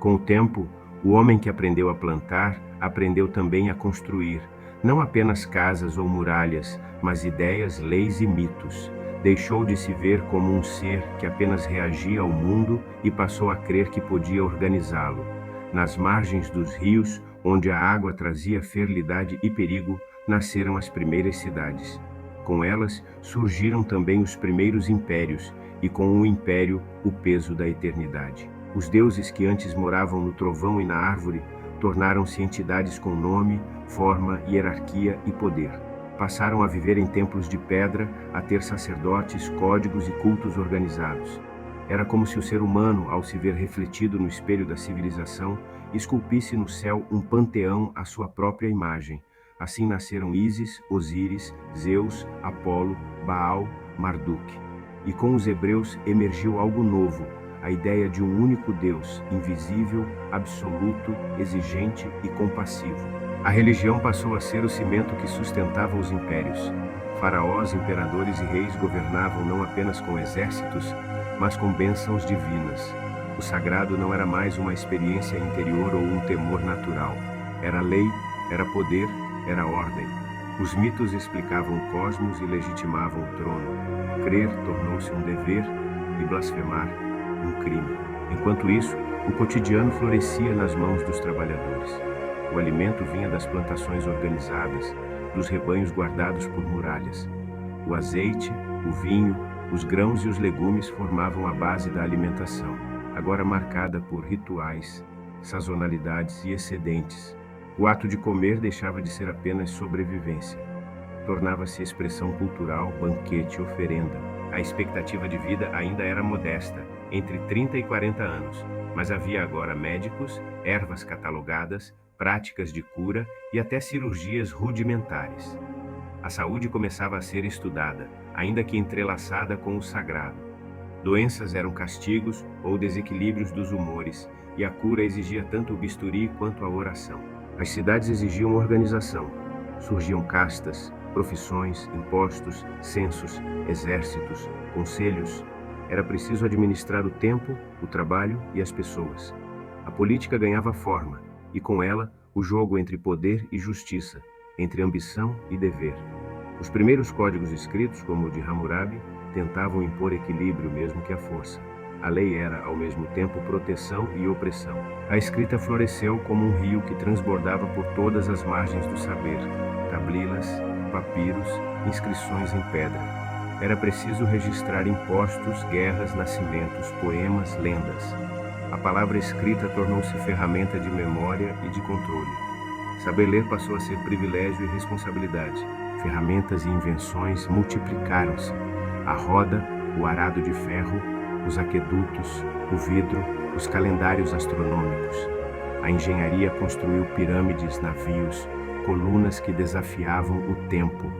Com o tempo, o homem que aprendeu a plantar, aprendeu também a construir, não apenas casas ou muralhas, mas ideias, leis e mitos. Deixou de se ver como um ser que apenas reagia ao mundo e passou a crer que podia organizá-lo. Nas margens dos rios, onde a água trazia fertilidade e perigo, nasceram as primeiras cidades. Com elas, surgiram também os primeiros impérios, e com o império, o peso da eternidade. Os deuses que antes moravam no trovão e na árvore tornaram-se entidades com nome, forma, hierarquia e poder. Passaram a viver em templos de pedra, a ter sacerdotes, códigos e cultos organizados. Era como se o ser humano, ao se ver refletido no espelho da civilização, esculpisse no céu um panteão à sua própria imagem. Assim nasceram Ísis, Osíris, Zeus, Apolo, Baal, Marduk. E com os hebreus emergiu algo novo, a ideia de um único Deus, invisível, absoluto, exigente e compassivo. A religião passou a ser o cimento que sustentava os impérios. Faraós, imperadores e reis governavam não apenas com exércitos, mas com bênçãos divinas. O sagrado não era mais uma experiência interior ou um temor natural. Era lei, era poder, era ordem. Os mitos explicavam o cosmos e legitimavam o trono. Crer tornou-se um dever e blasfemar um crime. Enquanto isso, o cotidiano florescia nas mãos dos trabalhadores. O alimento vinha das plantações organizadas, dos rebanhos guardados por muralhas. O azeite, o vinho, os grãos e os legumes formavam a base da alimentação, agora marcada por rituais, sazonalidades e excedentes. O ato de comer deixava de ser apenas sobrevivência. Tornava-se expressão cultural, banquete, oferenda. A expectativa de vida ainda era modesta, entre 30 e 40 anos, mas havia agora médicos, ervas catalogadas, práticas de cura e até cirurgias rudimentares. A saúde começava a ser estudada, ainda que entrelaçada com o sagrado. Doenças eram castigos ou desequilíbrios dos humores, e a cura exigia tanto o bisturi quanto a oração. As cidades exigiam organização. Surgiam castas, profissões, impostos, censos, exércitos, conselhos. Era preciso administrar o tempo, o trabalho e as pessoas. A política ganhava forma, e com ela, o jogo entre poder e justiça, entre ambição e dever. Os primeiros códigos escritos, como o de Hammurabi, tentavam impor equilíbrio mesmo que a força. A lei era, ao mesmo tempo, proteção e opressão. A escrita floresceu como um rio que transbordava por todas as margens do saber. Tablilas, papiros, inscrições em pedra. Era preciso registrar impostos, guerras, nascimentos, poemas, lendas. A palavra escrita tornou-se ferramenta de memória e de controle. Saber ler passou a ser privilégio e responsabilidade. Ferramentas e invenções multiplicaram-se. A roda, o arado de ferro, os aquedutos, o vidro, os calendários astronômicos. A engenharia construiu pirâmides, navios, colunas que desafiavam o tempo.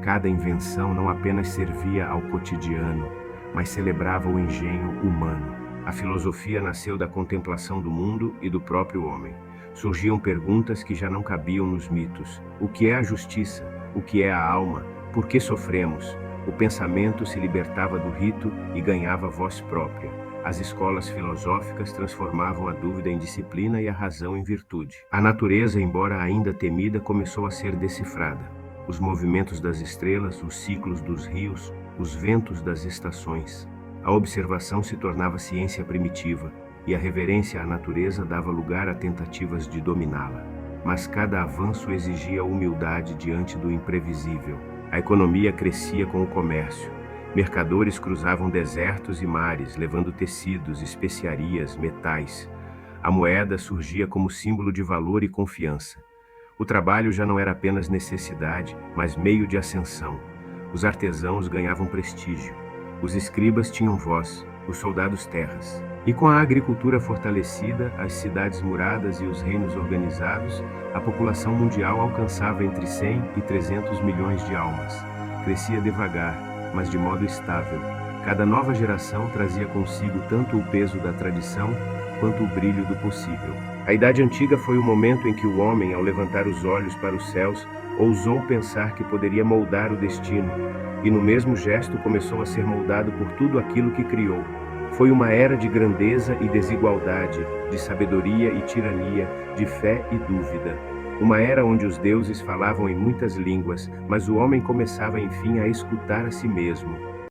Cada invenção não apenas servia ao cotidiano, mas celebrava o engenho humano. A filosofia nasceu da contemplação do mundo e do próprio homem. Surgiam perguntas que já não cabiam nos mitos. O que é a justiça? O que é a alma? Por que sofremos? O pensamento se libertava do rito e ganhava voz própria. As escolas filosóficas transformavam a dúvida em disciplina e a razão em virtude. A natureza, embora ainda temida, começou a ser decifrada. Os movimentos das estrelas, os ciclos dos rios, os ventos das estações. A observação se tornava ciência primitiva, e a reverência à natureza dava lugar a tentativas de dominá-la. Mas cada avanço exigia humildade diante do imprevisível. A economia crescia com o comércio. Mercadores cruzavam desertos e mares, levando tecidos, especiarias, metais. A moeda surgia como símbolo de valor e confiança. O trabalho já não era apenas necessidade, mas meio de ascensão. Os artesãos ganhavam prestígio. Os escribas tinham voz, os soldados terras. E com a agricultura fortalecida, as cidades muradas e os reinos organizados, a população mundial alcançava entre 100 e 300 milhões de almas. Crescia devagar, mas de modo estável. Cada nova geração trazia consigo tanto o peso da tradição quanto o brilho do possível. A Idade Antiga foi o momento em que o homem, ao levantar os olhos para os céus, ousou pensar que poderia moldar o destino, e no mesmo gesto começou a ser moldado por tudo aquilo que criou. Foi uma era de grandeza e desigualdade, de sabedoria e tirania, de fé e dúvida. Uma era onde os deuses falavam em muitas línguas, mas o homem começava enfim a escutar a si mesmo.